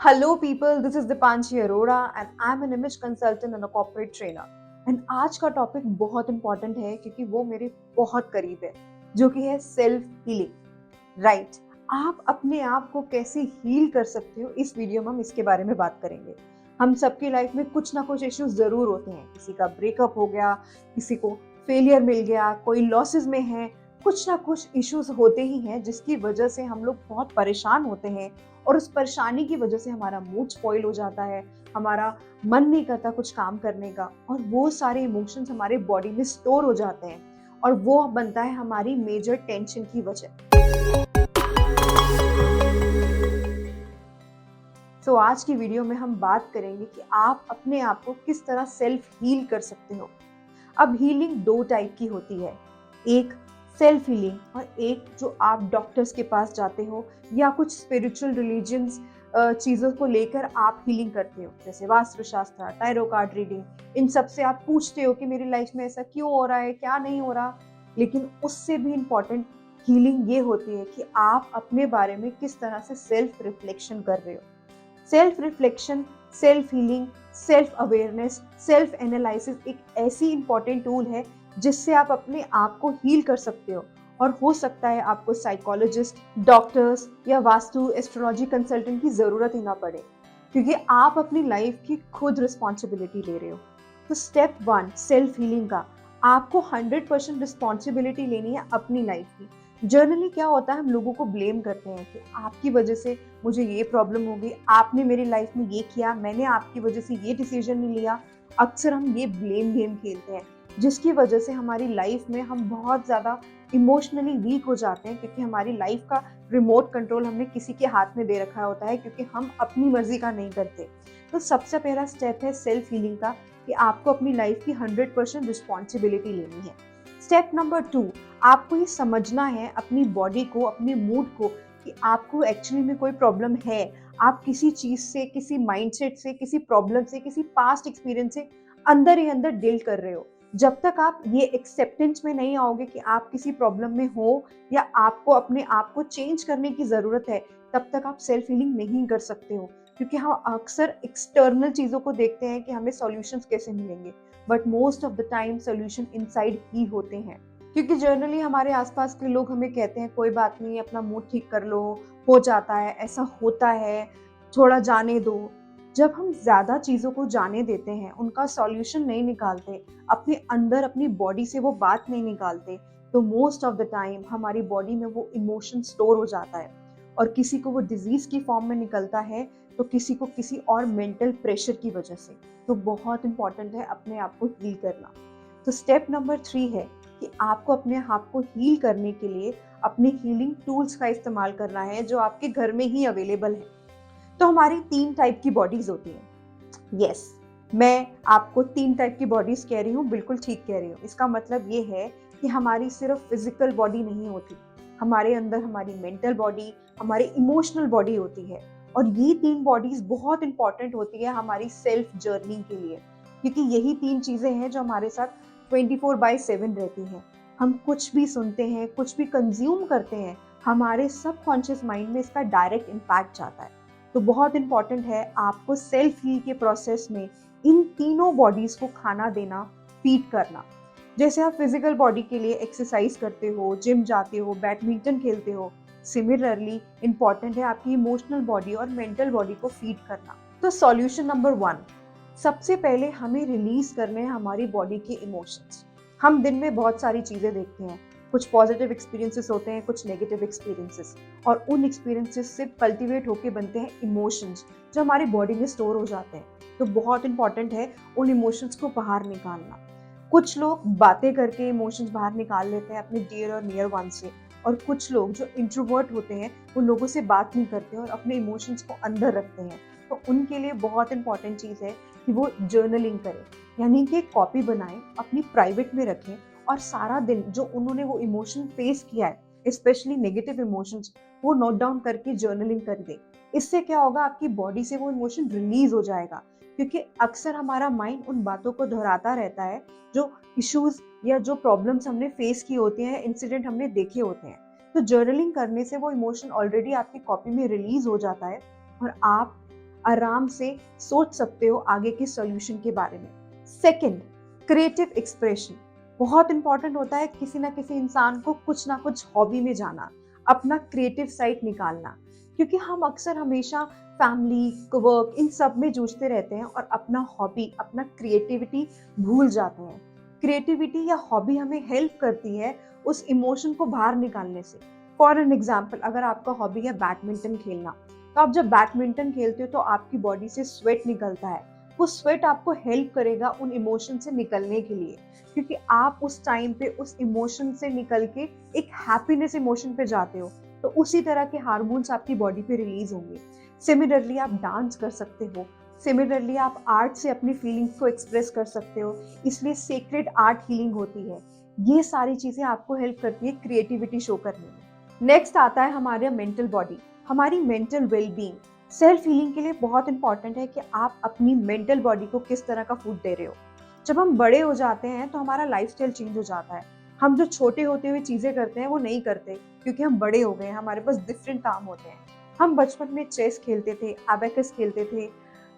Hello people, this is Dipanshi Arora and I'm an image consultant and a corporate trainer. And आज का topic बहुत important है क्योंकि वो मेरे बहुत करीब है, जो कि है सेल्फ हीलिंग। राइट, आप अपने आप को कैसे हील कर सकते हो, इस वीडियो में हम इसके बारे में बात करेंगे। हम सबकी लाइफ में कुछ ना कुछ इश्यूज जरूर होते हैं। किसी का ब्रेकअप हो गया, किसी को फेलियर मिल गया, कोई लॉसेस में है, कुछ ना कुछ इश्यूज होते ही हैं जिसकी वजह से हम लोग बहुत परेशान होते हैं। और उस परेशानी की वजह से हमारा मूड स्पॉइल हो जाता है, हमारा मन नहीं करता कुछ काम करने का, और वो सारे इमोशंस हमारे बॉडी में स्टोर हो जाते हैं और वो बनता है हमारी मेजर टेंशन की वजह। तो आज की वीडियो में हम बात करेंगे कि आप अपने आप को किस तरह सेल्फ हील कर सकते हो। अब हीलिंग दो टाइप की होती है, एक सेल्फ हीलिंग और एक जो आप डॉक्टर्स के पास जाते हो या कुछ स्पिरिचुअल रिलीजियंस चीज़ों को लेकर आप हीलिंग करते हो, जैसे वास्तु शास्त्र, टैरो कार्ड रीडिंग। इन सब से आप पूछते हो कि मेरी लाइफ में ऐसा क्यों हो रहा है, क्या नहीं हो रहा। लेकिन उससे भी इम्पॉर्टेंट हीलिंग ये होती है कि आप अपने बारे में किस तरह से सेल्फ रिफ्लेक्शन कर रहे हो। Self reflection, self healing, self awareness, self analysis एक ऐसी इंपॉर्टेंट टूल है जिससे आप अपने आप को हील कर सकते हो। और हो सकता है आपको साइकोलॉजिस्ट, डॉक्टर्स या वास्तु एस्ट्रोलॉजी कंसल्टेंट की जरूरत ही ना पड़े, क्योंकि आप अपनी लाइफ की खुद रिस्पॉन्सिबिलिटी ले रहे हो। तो स्टेप 1 सेल्फ हीलिंग का, आपको 100% रिस्पॉन्सिबिलिटी लेनी है अपनी लाइफ की। जर्नली क्या होता है, हम लोगों को ब्लेम करते हैं कि आपकी वजह से मुझे ये प्रॉब्लम हो गई, आपने मेरी लाइफ में ये किया, मैंने आपकी वजह से ये डिसीजन नहीं लिया। अक्सर हम ये ब्लेम गेम खेलते हैं, जिसकी वजह से हमारी लाइफ में हम बहुत ज़्यादा इमोशनली वीक हो जाते हैं, क्योंकि हमारी लाइफ का रिमोट कंट्रोल हमने किसी के हाथ में दे रखा होता है, क्योंकि हम अपनी मर्जी का नहीं करते। तो सबसे पहला स्टेप है सेल्फ हीलिंग का, कि आपको अपनी लाइफ की 100% रिस्पॉन्सिबिलिटी लेनी है। स्टेप नंबर 2, आपको ये समझना है अपनी बॉडी को, अपने मूड को, कि आपको एक्चुअली में कोई प्रॉब्लम है। आप किसी चीज से, किसी माइंडसेट से, किसी प्रॉब्लम से, किसी पास्ट एक्सपीरियंस से अंदर ही अंदर डील कर रहे हो। जब तक आप ये एक्सेप्टेंस में नहीं आओगे कि आप किसी प्रॉब्लम में हो या आपको अपने आप को चेंज करने की जरूरत है, तब तक आप सेल्फ हीलिंग नहीं कर सकते हो। क्योंकि हम अक्सर एक्सटर्नल चीजों को देखते हैं कि हमें सॉल्यूशंस कैसे मिलेंगे, but most of the time solution inside ही होते हैं। क्योंकि जर्नली हमारे आसपास के लोग हमें कहते हैं कोई बात नहीं, अपना मूड ठीक कर लो, हो जाता है, ऐसा होता है, थोड़ा जाने दो। जब हम ज्यादा चीजों को जाने देते हैं, उनका सॉल्यूशन नहीं निकालते, अपने अंदर अपनी बॉडी से वो बात नहीं निकालते, तो मोस्ट ऑफ द टाइम हमारी बॉडी में वो इमोशन स्टोर हो जाता है। और किसी को वो डिजीज की फॉर्म में निकलता है, तो किसी को किसी और मेंटल प्रेशर की वजह से। तो बहुत इंपॉर्टेंट है अपने आप को हील करना। तो स्टेप नंबर 3 है कि आपको अपने आप को हील करने के लिए अपने हीलिंग टूल्स का इस्तेमाल करना है, जो आपके घर में ही अवेलेबल है। तो हमारी 3 टाइप की बॉडीज होती हैं। यस, मैं आपको 3 टाइप की बॉडीज कह रही हूँ, बिल्कुल ठीक कह रही हूँ। इसका मतलब ये है कि हमारी सिर्फ फिजिकल बॉडी नहीं होती, हमारे अंदर हमारी मेंटल बॉडी, हमारी इमोशनल बॉडी होती है। और ये 3 बॉडीज बहुत इंपॉर्टेंट होती है हमारी सेल्फ जर्नी के लिए, क्योंकि यही 3 चीजें हैं जो हमारे साथ 24/7 रहती हैं। हम कुछ भी सुनते हैं, कुछ भी कंज्यूम करते हैं, हमारे सबकॉन्शियस माइंड में इसका डायरेक्ट इम्पैक्ट जाता है। तो बहुत इंपॉर्टेंट है आपको सेल्फ हील के प्रोसेस में इन तीनों बॉडीज को खाना देना, फीड करना। जैसे आप फिजिकल बॉडी के लिए एक्सरसाइज करते हो, जिम जाते हो, बैडमिंटन खेलते हो, सिमिलरली इंपॉर्टेंट है आपकी इमोशनल बॉडी और मेंटल बॉडी को फीड करना। तो सॉल्यूशन नंबर 1, सबसे पहले हमें रिलीज करने हैं हमारी बॉडी के इमोशंस। हम दिन में बहुत सारी चीजें देखते हैं, कुछ पॉजिटिव एक्सपीरियंसेस होते हैं, कुछ नेगेटिव एक्सपीरियंसेस, और उन एक्सपीरियंसेस से कल्टीवेट होके बनते हैं इमोशंस, जो हमारी बॉडी में स्टोर हो जाते हैं। तो बहुत इंपॉर्टेंट है उन इमोशंस को बाहर निकालना। कुछ लोग बातें करके इमोशंस बाहर निकाल लेते हैं अपने डियर और नियर वन से, और कुछ लोग जो इंट्रोवर्ट होते हैं वो लोगों से बात नहीं करते और अपने इमोशंस को अंदर रखते हैं। तो उनके लिए बहुत इंपॉर्टेंट चीज़ है कि वो जर्नलिंग करें, यानी कि एक कॉपी बनाएं, अपनी प्राइवेट में रखें, और सारा दिन जो उन्होंने वो इमोशन फेस किया है, स्पेशली नेगेटिव इमोशंस, वो नोट डाउन करके जर्नलिंग कर दें। इससे क्या होगा, आपकी बॉडी से वो इमोशन रिलीज हो जाएगा। क्योंकि अक्सर हमारा माइंड उन बातों को दोहराता रहता है, जो इश्यूज या जो प्रॉब्लम्स हमने फेस की होती हैं, इंसिडेंट हमने देखे होते हैं। तो जर्नलिंग करने से वो इमोशन ऑलरेडी आपकी कॉपी में रिलीज हो जाता है, और आप आराम से सोच सकते हो आगे के सॉल्यूशन के बारे में। सेकंड, क्रिएटिव एक्सप्रेशन बहुत इंपॉर्टेंट होता है। किसी ना किसी इंसान को कुछ ना कुछ हॉबी में जाना, अपना क्रिएटिव साइड निकालना, क्योंकि हम अक्सर हमेशा फैमिली, वर्क इन सब में जूझते रहते हैं और अपना हॉबी, अपना क्रिएटिविटी भूल जाते हैं। क्रिएटिविटी या हॉबी हमें हेल्प करती है उस इमोशन को बाहर निकालने से। फॉर एन एग्जाम्पल, अगर आपका हॉबी है बैडमिंटन खेलना, तो आप जब बैडमिंटन खेलते हो तो आपकी बॉडी से स्वेट निकलता है। वो स्वेट आपको हेल्प करेगा उन इमोशन से निकलने के लिए, क्योंकि आप उस टाइम पे उस इमोशन से निकल के एक हैप्पीनेस इमोशन पे जाते हो, तो उसी तरह के हार्मोन्स आपकी बॉडी पे रिलीज होंगे। सिमिलरली आप डांस कर सकते हो, सिमिलरली आप आर्ट से अपनी फीलिंग्स को एक्सप्रेस कर सकते हो, इसलिए सेक्रेड आर्ट हीलिंग होती है। ये सारी चीजें आपको हेल्प करती है क्रिएटिविटी शो करने में। नेक्स्ट आता है हमारे मेंटल बॉडी, हमारी मेंटल वेलबींग। सेल्फ हीलिंग के लिए बहुत इंपॉर्टेंट है कि आप अपनी मेंटल बॉडी को किस तरह का फूड दे रहे हो। जब हम बड़े हो जाते हैं तो हमारा लाइफस्टाइल चेंज हो जाता है। हम जो छोटे होते हुए चीजें करते हैं वो नहीं करते, क्योंकि हम बड़े हो गए हैं, हमारे पास डिफरेंट काम होते हैं। हम बचपन में चेस खेलते थे, एबेकस खेलते थे,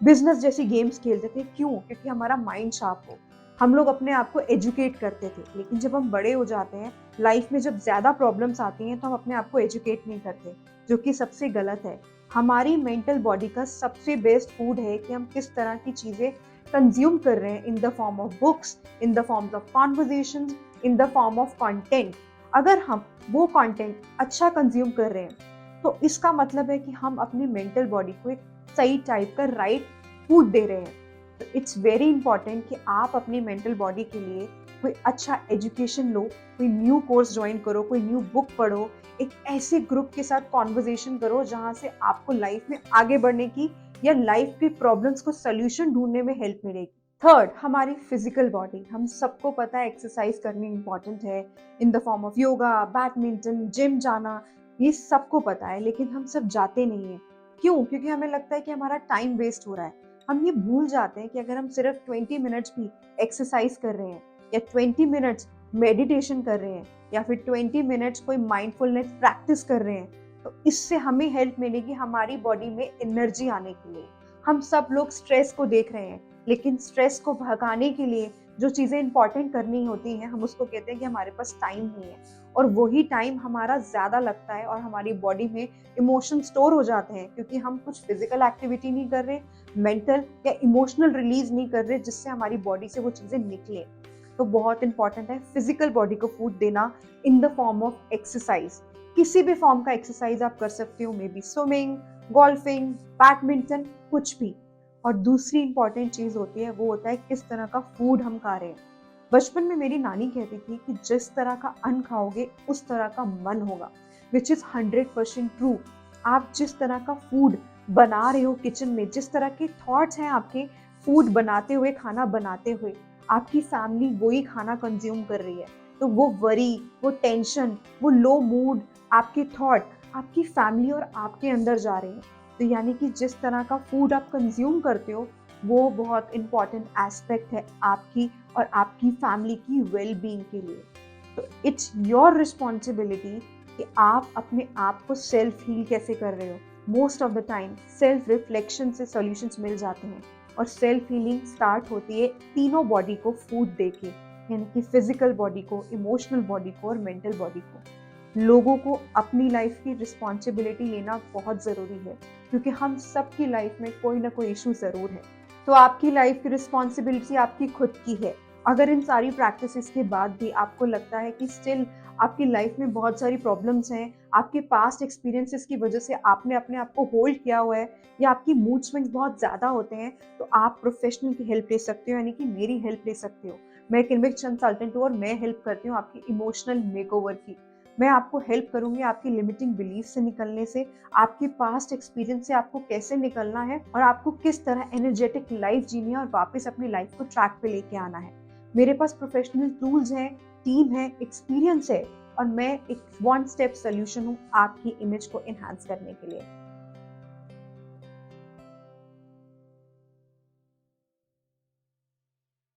बिजनेस जैसी गेम्स खेलते थे। क्यों? क्योंकि हमारा माइंड शार्प हो, हम लोग अपने आप को एजुकेट करते थे। लेकिन जब हम बड़े हो जाते हैं, लाइफ में जब ज्यादा प्रॉब्लम्स आती हैं, तो हम अपने आप को एजुकेट नहीं करते, जो कि सबसे गलत है। हमारी मेंटल बॉडी का सबसे बेस्ट फूड है कि हम किस तरह की चीजें कंज्यूम कर रहे हैं, in the form of books, in the form of conversations, in the form of content. अगर हम वो कंटेंट अच्छा कंज्यूम कर रहे हैं, तो इसका मतलब है कि हम अपनी मेंटल बॉडी को एक सही टाइप का राइट फूड दे रहे हैं। तो इट्स वेरी इंपॉर्टेंट कि आप अपनी मेंटल बॉडी के लिए कोई अच्छा एजुकेशन लो, कोई न्यू कोर्स ज्वाइन करो, कोई न्यू बुक पढ़ो, एक ऐसे ग्रुप के साथ कॉन्वर्जेशन करो जहां से आपको लाइफ में आगे बढ़ने की या लाइफ की प्रॉब्लम्स को सोल्यूशन ढूंढने में हेल्प मिलेगी। थर्ड, हमारी फिजिकल बॉडी। हम सबको पता है एक्सरसाइज करनी इंपॉर्टेंट है, in the form of yoga, badminton, gym जाना, ये सबको पता है, लेकिन हम सब जाते नहीं है। क्यों? क्योंकि हमें लगता है कि हमारा टाइम वेस्ट हो रहा है। हम ये भूल जाते हैं कि अगर हम सिर्फ 20 मिनट्स भी एक्सरसाइज कर रहे हैं, या 20 मिनट्स मेडिटेशन कर रहे हैं, या फिर 20 मिनट्स कोई माइंडफुलनेस प्रैक्टिस कर रहे हैं, तो इससे हमें हेल्प मिलेगी हमारी बॉडी में एनर्जी आने के लिए। हम सब लोग स्ट्रेस को देख रहे हैं, लेकिन स्ट्रेस को भगाने के लिए जो चीजें इंपॉर्टेंट करनी होती हैं, हम उसको कहते हैं कि हमारे पास टाइम नहीं है। और वही टाइम हमारा ज्यादा लगता है और हमारी बॉडी में इमोशन स्टोर हो जाते हैं, क्योंकि हम कुछ फिजिकल एक्टिविटी नहीं कर रहे, मेंटल या इमोशनल रिलीज नहीं कर रहे, जिससे हमारी बॉडी से वो चीजें निकले। तो बहुत इंपॉर्टेंट है फिजिकल बॉडी को फूड देना in the form of exercise. किसी भी फॉर्म का एक्सरसाइज आप कर सकते हो, may be swimming, golfing, badminton, कुछ भी। और दूसरी इंपॉर्टेंट चीज होती है, वो होता है किस तरह का फूड हम खा रहे हैं। बचपन में मेरी नानी कहती थी कि जिस तरह का अन्न खाओगे उस तरह का मन होगा, विच इज 100% ट्रू। आप जिस तरह का फूड बना रहे हो किचन में, जिस तरह के थॉट्स हैं आपके फूड बनाते हुए, खाना बनाते हुए, आपकी फैमिली वही खाना कंज्यूम कर रही है। तो वो वरी, वो टेंशन, वो लो मूड, आपके थॉट आपकी फैमिली और आपके अंदर जा रहे हैं। तो यानी कि जिस तरह का फूड आप कंज्यूम करते हो, वो बहुत इंपॉर्टेंट एस्पेक्ट है आपकी और आपकी फैमिली की वेल बीइंग के लिए। तो इट्स योर रिस्पॉन्सिबिलिटी कि आप अपने आप को सेल्फ हील कैसे कर रहे हो। Most of the time self reflection से सॉल्यूशंस मिल जाते हैं, और सेल्फ हीलिंग स्टार्ट होती है तीनों बॉडी को फूड देके, यानी कि फिजिकल बॉडी को, इमोशनल बॉडी को और मेंटल बॉडी को। लोगों को अपनी लाइफ की रिस्पॉन्सिबिलिटी लेना बहुत ज़रूरी है, क्योंकि हम सबकी लाइफ में कोई ना कोई इशू ज़रूर है। तो आपकी लाइफ की रिस्पॉन्सिबिलिटी आपकी खुद की है। अगर इन सारी प्रैक्टिसेस के बाद भी आपको लगता है कि स्टिल आपकी लाइफ में बहुत सारी प्रॉब्लम्स हैं, आपके पास्ट एक्सपीरियंसेस की वजह से आपने अपने आप को होल्ड किया हुआ है, या आपकी मूड स्विंग्स बहुत ज़्यादा होते हैं, तो आप प्रोफेशनल की हेल्प ले सकते हो, यानी कि मेरी हेल्प ले सकते हो। मैं एक इमेज कंसल्टेंट हूँ और मैं हेल्प करती हूँ आपकी इमोशनल मेकओवर की। मैं आपको हेल्प करूंगी आपकी लिमिटिंग बिलीफ से निकलने से, आपके पास्ट एक्सपीरियंस से आपको कैसे निकलना है, और आपको किस तरह एनर्जेटिक लाइफ जीनी है और वापस अपनी लाइफ को ट्रैक पे लेके आना है। मेरे पास प्रोफेशनल टूल्स हैं, टीम है, एक्सपीरियंस है, और मैं एक वन स्टेप सोल्यूशन हूँ आपकी इमेज को एनहांस करने के लिए।